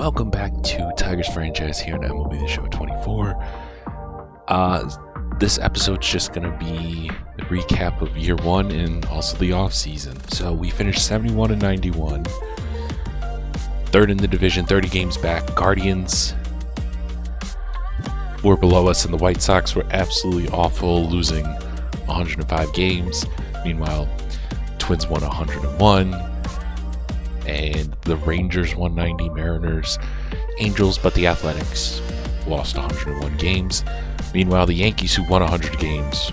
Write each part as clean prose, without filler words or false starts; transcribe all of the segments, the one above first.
welcome back to Tigers franchise here on MLB The Show 24. This episode's just going to be a recap of year one and also the offseason. So we finished 71-91, third in the division, 30 games back. Guardians were below us, and the White Sox were absolutely awful, losing 105 games. Meanwhile, Twins won 101, and the Rangers won 90, Mariners, Angels, but the Athletics lost 101 games. Meanwhile, the Yankees, who won 100 games,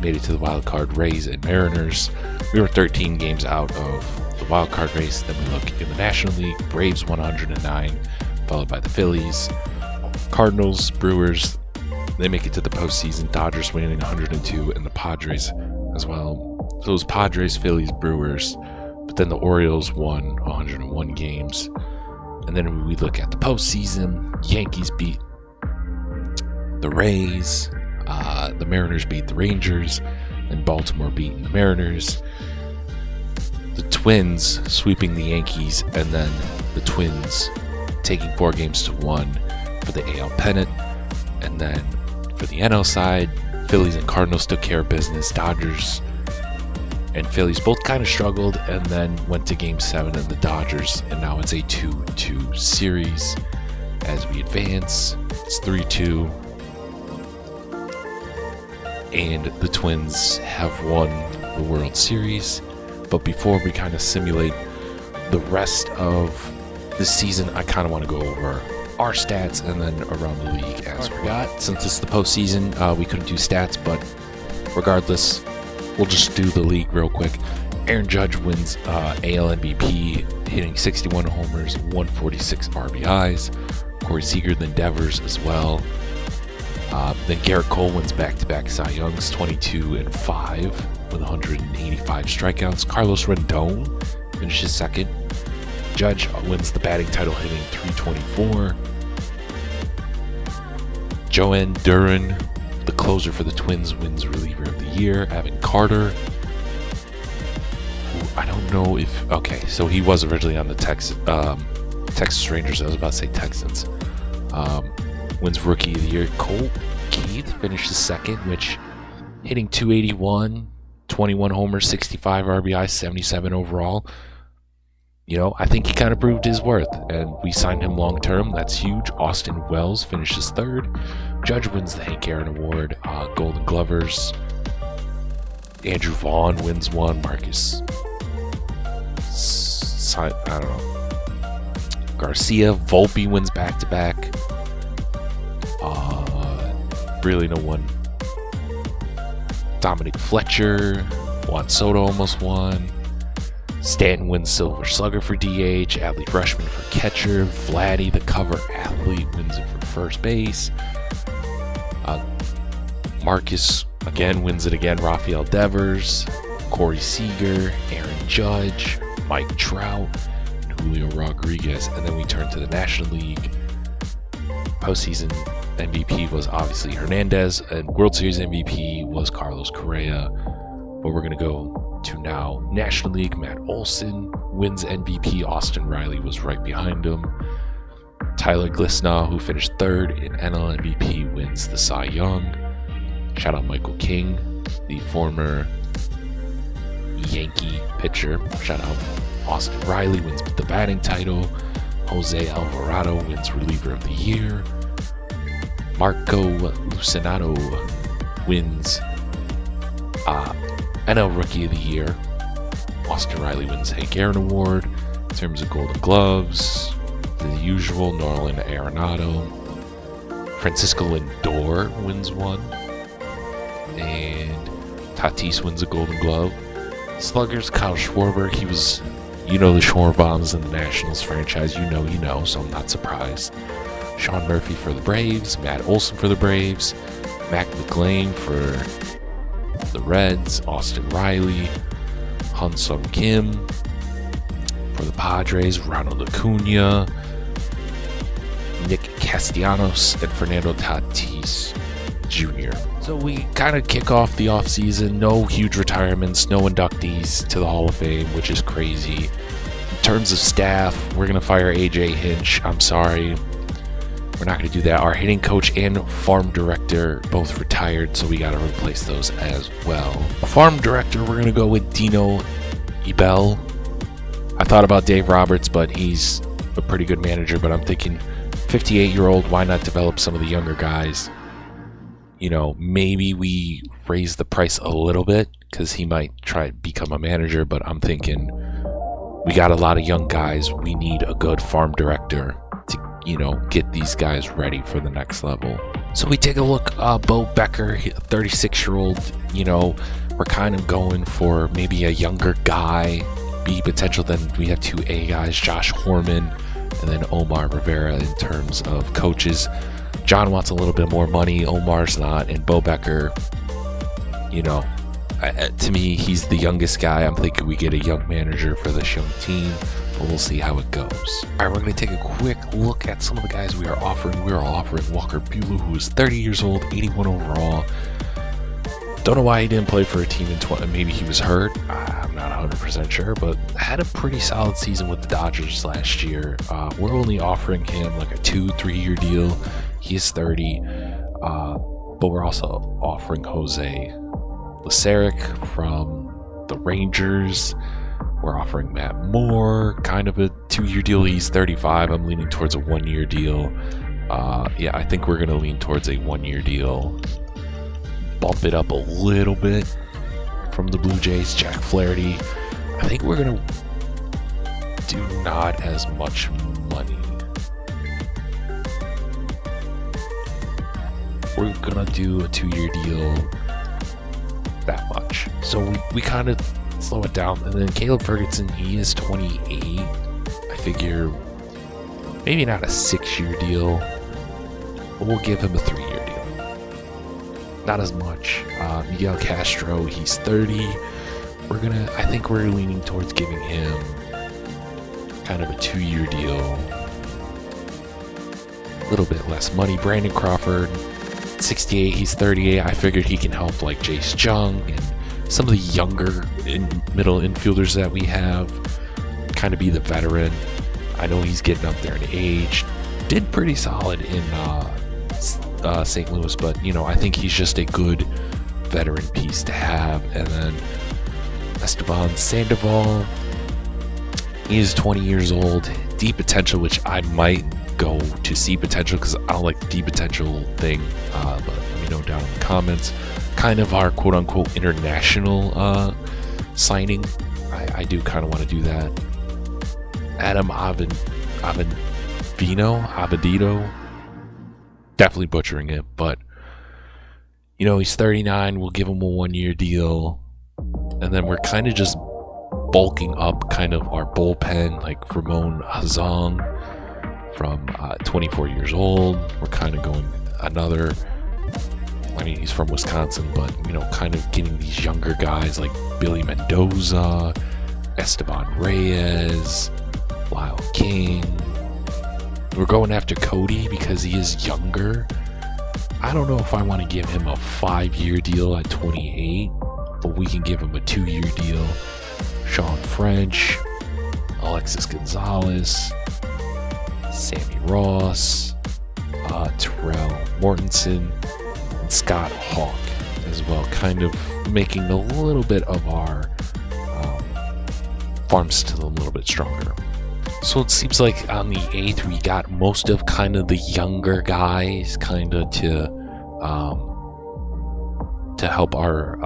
made it to the wild card. Rays and Mariners. We were 13 games out of the wild card race. Then we look in the National League. Braves won 109, followed by the Phillies. Cardinals, Brewers, they make it to the postseason. Dodgers winning 102, and the Padres as well. Those Padres, Phillies, Brewers. But then the Orioles won 101 games. And then when we look at the postseason, Yankees beat the Rays, the Mariners beat the Rangers, and Baltimore beating the Mariners. The Twins sweeping the Yankees, and then the Twins taking 4-1 for the AL pennant. And then for the NL side, Phillies and Cardinals took care of business. Dodgers and Phillies both kind of struggled, and then went to Game 7 in the Dodgers, and now it's a 2-2 series as we advance. It's 3-2, and the Twins have won the World Series. But before we kind of simulate the rest of the season, I kind of want to go over our stats and then around the league as well. Since it's the postseason, we couldn't do stats, but regardless, we'll just do the league real quick. Aaron Judge wins AL MVP, hitting 61 homers, 146 RBIs. Corey Seager then Devers as well. Then Garrett Cole wins back-to-back Cy Youngs, 22-5 with 185 strikeouts. Carlos Rendon finishes second. Judge wins the batting title, hitting 324. Joan Duran, the closer for the Twins, wins reliever of the year. Evan Carter, who I don't know if... Okay, so he was originally on the Texas Rangers. I was about to say Texans. Wins rookie of the year. Cole Keith finishes second, which hitting 281, 21 homers, 65 RBI, 77 overall. You know, I think he kind of proved his worth, and we signed him long term. That's huge. Austin Wells finishes third. Judge wins the Hank Aaron Award. Golden Glovers. Andrew Vaughn wins one. Marcus, I don't know. Garcia. Volpe wins back-to-back. Really no one. Dominic Fletcher. Juan Soto almost won. Stanton wins Silver Slugger for DH. Adley Rutschman for catcher. Vladdy, the cover athlete, wins it for first base. Marcus again wins it again. Rafael Devers, Corey Seager, Aaron Judge, Mike Trout, and Julio Rodriguez. And then we turn to the National League. Postseason MVP was obviously Hernandez, and World Series MVP was Carlos Correa. But we're going to go to now National League. Matt Olson wins MVP. Austin Riley was right behind him. Tyler Glisnow, who finished third in NL MVP, wins the Cy Young. Shout out Michael King, the former Yankee pitcher. Shout out Austin Riley, wins the batting title. Jose Alvarado wins reliever of the year. Marco Lucinato wins NL Rookie of the Year. Austin Riley wins Hank Aaron Award. In terms of Golden Gloves, the usual. Nolan Arenado. Francisco Lindor wins one. And Tatis wins a Golden Glove. Sluggers, Kyle Schwarber. He was, the Schwarbombs in the Nationals franchise. You know, so I'm not surprised. Sean Murphy for the Braves. Matt Olson for the Braves. Mac McLean for the Reds. Austin Riley. Han-Sung Kim for the Padres. Ronald Acuna. Nick Castellanos and Fernando Tatis Jr. So we kind of kick off the offseason. No huge retirements, no inductees to the Hall of Fame, which is crazy. In terms of staff, we're going to fire AJ Hinch. I'm sorry. We're not going to do that. Our hitting coach and farm director both retired, so we got to replace those as well. Farm director, we're going to go with Dino Ebel. I thought about Dave Roberts, but he's a pretty good manager, but I'm thinking 58-year-old, why not develop some of the younger guys? You know, maybe we raise the price a little bit because he might try to become a manager, but I'm thinking we got a lot of young guys. We need a good farm director to, you know, get these guys ready for the next level. So we take a look, Bo Becker, a 36-year-old, you know, we're kind of going for maybe a younger guy, B potential. Then we have 2 A guys, Josh Horman and then Omar Rivera in terms of coaches. John wants a little bit more money, Omar's not, and Bo Becker, you know, to me, he's the youngest guy. I'm thinking we get a young manager for this young team, but we'll see how it goes. All right, we're going to take a quick look at some of the guys we are offering. We are offering Walker Buehler, who is 30 years old, 81 overall. Don't know why he didn't play for a team in 20. Maybe he was hurt. I'm not 100% sure, but had a pretty solid season with the Dodgers last year. We're only offering him like a 2-3 year deal. He is 30, but we're also offering Jose Laseric from the Rangers. We're offering Matt Moore, kind of a 2-year deal. He's 35. I'm leaning towards a 1-year deal. Yeah, I think we're going to lean towards a 1-year deal. Bump it up a little bit from the Blue Jays. Jack Flaherty. I think we're going to do not as much money. We're going to do a 2-year deal. That much. So we kind of slow it down. And then Caleb Ferguson, he is 28. I figure maybe not a 6-year deal, but we'll give him a 3-year deal. Not as much. Miguel Castro, he's 30. I think we're leaning towards giving him kind of a 2-year deal. A little bit less money. Brandon Crawford, 68, he's 38. I figured he can help like Jace Jung and some of the younger middle infielders that we have, kind of be the veteran. I know he's getting up there in age. Did pretty solid in St. Louis, but you know, I think he's just a good veteran piece to have. And then Esteban Sandoval, he is 20 years old, D potential, which I might go to C potential because I don't like the D potential thing, but let me know down in the comments. Kind of our quote-unquote international signing. I do kind of want to do that. Adam Avedito, definitely butchering it, but you know, he's 39. We'll give him a 1-year deal, and then we're kind of just bulking up kind of our bullpen, like Ramon Hazong from 24 years old. We're kind of going another, I mean, he's from Wisconsin, but you know, kind of getting these younger guys like Billy Mendoza, Esteban Reyes, Lyle King. We're going after Cody because he is younger. I don't know if I want to give him a 5-year deal at 28, but we can give him a 2-year deal. Sean French, Alexis Gonzalez, Sammy Ross, Terrell Mortensen, and Scott Hawk as well, kind of making a little bit of our farm system a little bit stronger. So it seems like on the 8th we got most of kind of the younger guys kind of to help our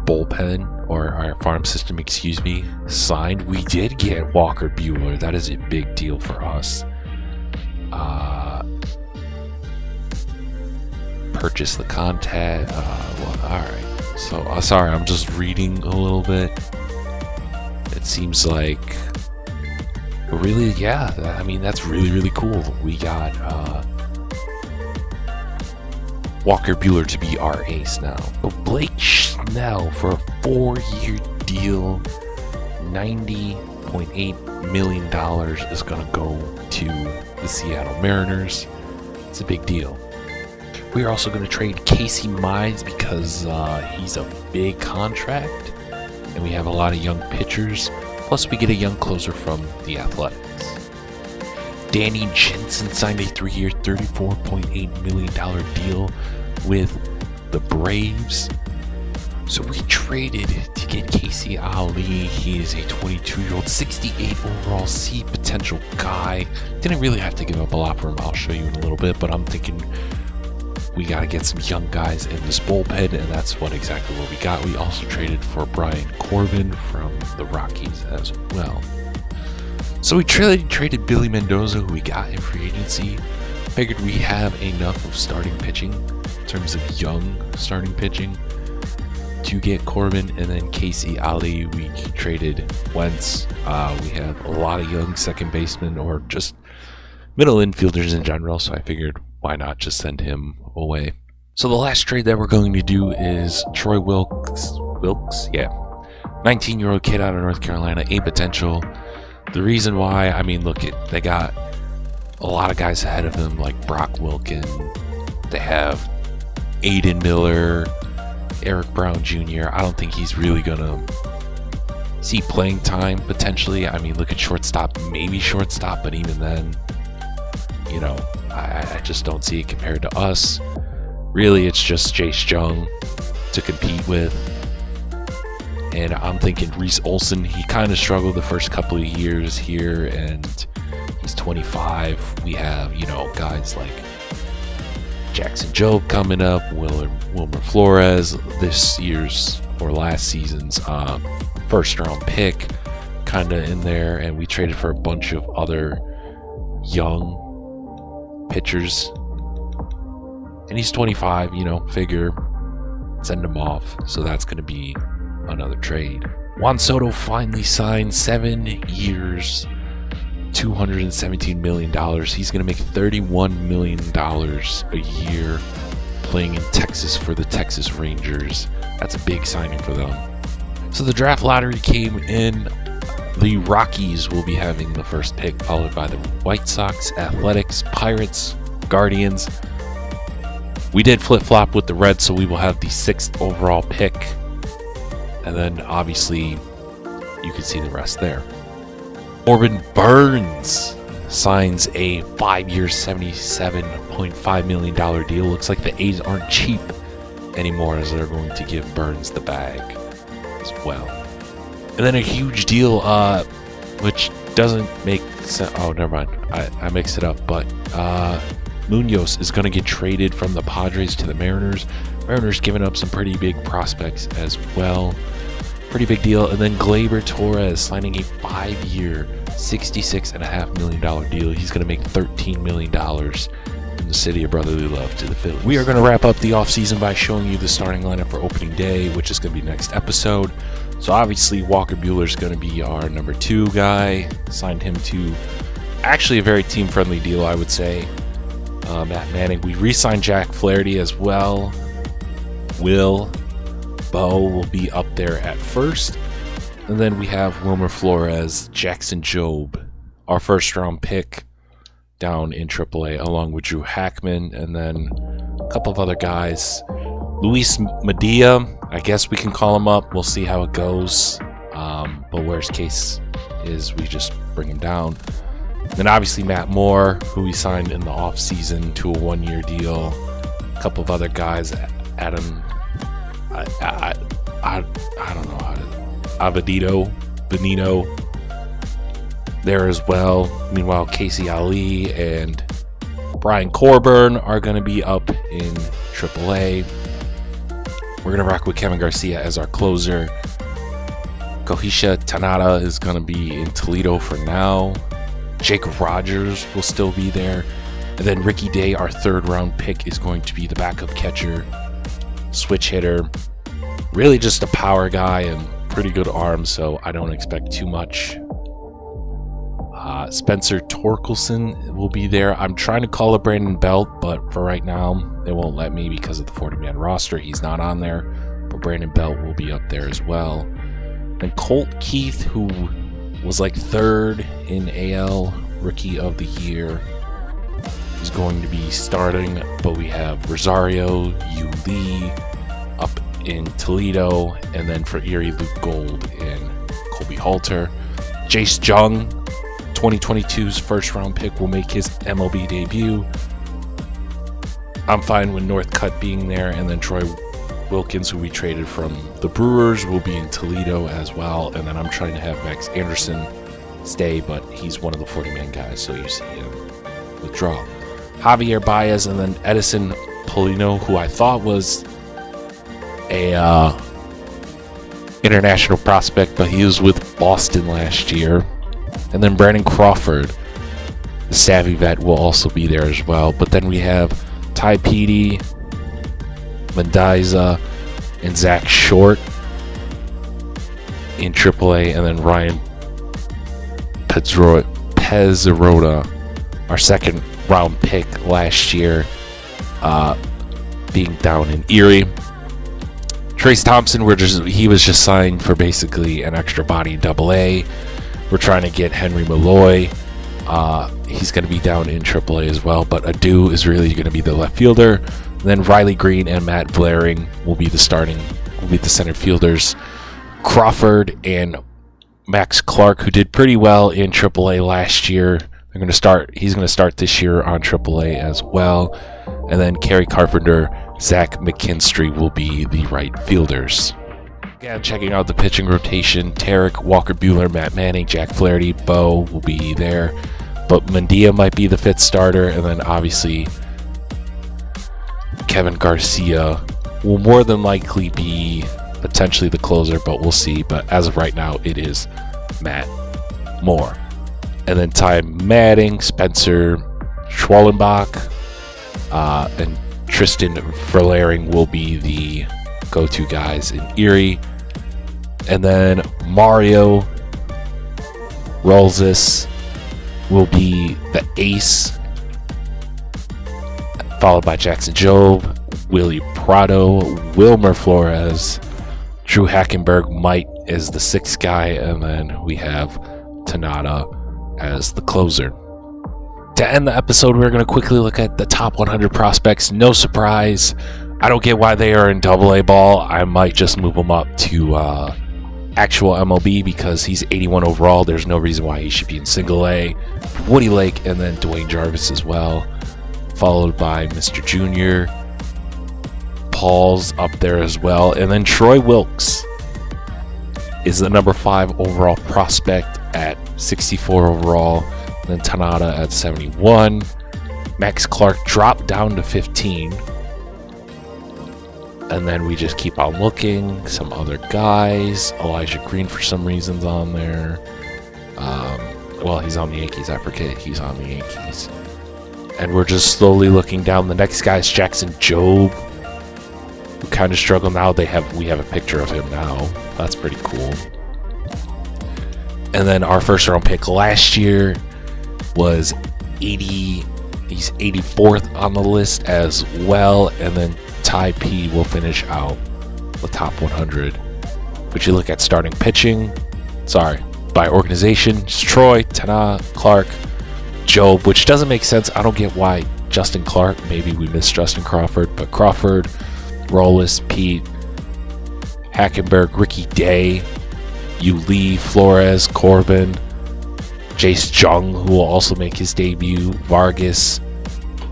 bullpen, or our farm system, excuse me, signed. We did get Walker Buehler. That is a big deal for us. Purchase the contact. Well, all right. So sorry, I'm just reading a little bit. It seems like really, yeah. I mean, that's really, really cool. We got Walker Buehler to be our ace now. So Blake Snell for a 4-year deal, $90.8 million is going to go to the Seattle Mariners. It's a big deal. We are also going to trade Casey Mize because he's a big contract, and we have a lot of young pitchers. Plus, we get a young closer from the Athletics. Danny Jensen signed a 3-year, $34.8 million deal with the Braves. So we traded to get Casey Ali. He is a 22-year-old, 68 overall C potential guy. Didn't really have to give up a lot for him. I'll show you in a little bit, but I'm thinking we got to get some young guys in this bullpen, and that's exactly what we got. We also traded for Brian Corbin from the Rockies as well. So we traded Billy Mendoza, who we got in free agency. Figured we have enough of starting pitching in terms of young starting pitching to get Corbin, and then Casey Ali. We traded Wentz. We have a lot of young second basemen or just middle infielders in general, so I figured why not just send him away. So the last trade that we're going to do is Troy Wilkes, 19-year-old kid out of North Carolina, a potential. The reason why, I mean, look, they got a lot of guys ahead of him, like Brock Wilkin. They have Aiden Miller, Eric Brown Jr. I don't think he's really gonna see playing time potentially. I mean, look at shortstop, maybe shortstop, but even then, you know, I just don't see it compared to us. Really, it's just Jace Jung to compete with. And I'm thinking Reese Olson, he kind of struggled the first couple of years here, and he's 25. We have, you know, guys like Jackson Jobe coming up, Wilmer Flores, this year's or last season's first round pick kind of in there, and we traded for a bunch of other young pitchers, and he's 25, you know, figure send him off. So that's going to be another trade. Juan Soto finally signed 7 years, $217 million. He's going to make $31 million a year playing in Texas for the Texas Rangers. That's a big signing for them. So the draft lottery came in. The Rockies will be having the first pick, followed by the White Sox, Athletics, Pirates, Guardians. We did flip-flop with the Reds, so we will have the 6th overall pick. And then, obviously, you can see the rest there. Corbin Burns signs a 5-year, $77.5 million deal. Looks like the A's aren't cheap anymore, as they're going to give Burns the bag as well. And then a huge deal, which doesn't make sense. Oh, never mind. I mixed it up. But Munoz is going to get traded from the Padres to the Mariners. Mariners giving up some pretty big prospects as well. Pretty big deal. And then Gleyber Torres signing a 5-year, $66.5 million deal. He's going to make $13 million in the city of brotherly love to the Phillies. We are going to wrap up the offseason by showing you the starting lineup for opening day, which is going to be next episode. So obviously Walker Buehler is going to be our number 2 guy. Signed him to actually a very team-friendly deal, I would say. Matt Manning. We re-signed Jack Flaherty as well. Bo will be up there at first. And then we have Wilmer Flores, Jackson Jobe, our first-round pick down in AAA, along with Drew Hackman, and then a couple of other guys. Luis Medea, I guess we can call him up. We'll see how it goes. But worst case is we just bring him down. Then obviously Matt Moore, who we signed in the offseason to a 1-year deal. A couple of other guys, Adam, I don't know how to, Benito there as well. Meanwhile, Casey Ali and Brian Corbin are going to be up in AAA. We're going to rock with Kevin Garcia as our closer. Kohisha Tanada is going to be in Toledo for now. Jake Rogers will still be there. And then Ricky Day, our 3rd-round pick, is going to be the backup catcher, switch hitter. Really just a power guy and pretty good arm, so I don't expect too much. Spencer Torkelson will be there. I'm trying to call up Brandon Belt, but for right now, they won't let me because of the 40-man roster. He's not on there, but Brandon Belt will be up there as well. And Colt Keith, who was like 3rd in AL Rookie of the Year, is going to be starting, but we have Rosario, Yu Lee up in Toledo, and then for Erie, Luke Gold and Colby Halter. Jace Jung, 2022's first round pick, will make his MLB debut. I'm fine with Northcutt being there, and then Troy Wilkins, who we traded from the Brewers, will be in Toledo as well. And then I'm trying to have Max Anderson stay, but he's one of the 40-man guys, so you see him withdraw. Javier Baez, and then Edison Polino, who I thought was a international prospect, but he was with Boston last year. And then Brandon Crawford, the savvy vet, will also be there as well. But then we have Ty Petey, Mendiza, and Zach Short in AAA, and then Ryan Pezzarota, our second round pick last year, being down in Erie. Trace Thompson, he was just signed for basically an extra body in AA. We're trying to get Henry Malloy. He's going to be down in AAA as well, but Adu is really going to be the left fielder. And then Riley Green and Matt Blaring will be the center fielders. Crawford and Max Clark, who did pretty well in AAA last year, he's going to start this year on AAA as well. And then Kerry Carpenter, Zach McKinstry will be the right fielders. Again, checking out the pitching rotation, Tarek, Walker Buehler, Matt Manning, Jack Flaherty, Bo will be there. But Mendia might be the fifth starter, and then obviously Kevin Garcia will more than likely be potentially the closer, but we'll see. But as of right now, it is Matt Moore. And then Ty Madding, Spencer Schwallenbach, and Tristan Verlaring will be the go-to guys in Erie. And then Mario Rolzis will be the ace, followed by Jackson Jobe, Willie Prado, Wilmer Flores, Drew Hackenberg might as the sixth guy, and then we have Tanada as the closer. To end the episode, we're going to quickly look at the top 100 prospects. No surprise, I don't get why they are in AA ball. I might just move them up to actual MLB because he's 81 overall. There's no reason why he should be in single A. Woody Lake, and then Dwayne Jarvis as well, followed by Mr. Junior. Paul's up there as well, and then Troy Wilkes is the number 5 overall prospect at 64 overall. And then Tanada at 71. Max Clark dropped down to 15. And then we just keep on looking. Some other guys. Elijah Green for some reason's on there. Well, he's on the Yankees. I forget he's on the Yankees. And we're just slowly looking down. The next guy is Jackson Jobe, who kind of struggled now. We have a picture of him now. That's pretty cool. And then our first round pick last year was 80. He's 84th on the list as well. And then Ty P will finish out the top 100. But you look at starting pitching, by organization, it's Troy, Tana, Clark, Jobe, which doesn't make sense. I don't get why Justin Clark. Maybe we missed Justin Crawford, but Crawford, Rollis, Pete, Hackenberg, Ricky Day, Lee, Flores, Corbin, Jace Jung, who will also make his debut, Vargas,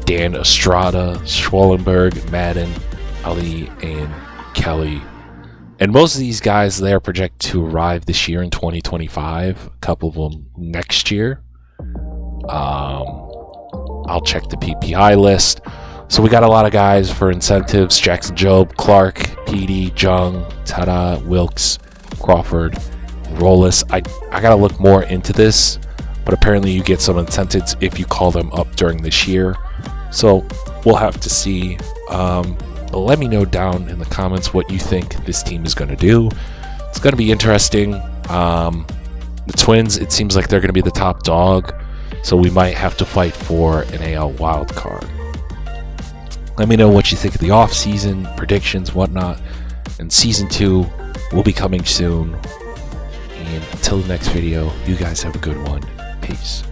Dan Estrada, Schwallenberg, Madden, Ali, and Kelly. And most of these guys, they are projected to arrive this year in 2025. A couple of them next year. I'll check the PPI list. So we got a lot of guys for incentives. Jackson Jobe, Clark, Petey, Jung, Tada, Wilkes, Crawford, Rollis. I got to look more into this, but apparently you get some incentives if you call them up during this year. So we'll have to see. But let me know down in the comments what you think this team is going to do. It's going to be interesting. The Twins, it seems like they're going to be the top dog, so we might have to fight for an AL wild card. Let me know what you think of the off-season predictions, whatnot. And season 2 will be coming soon. And until the next video, you guys have a good one. Peace.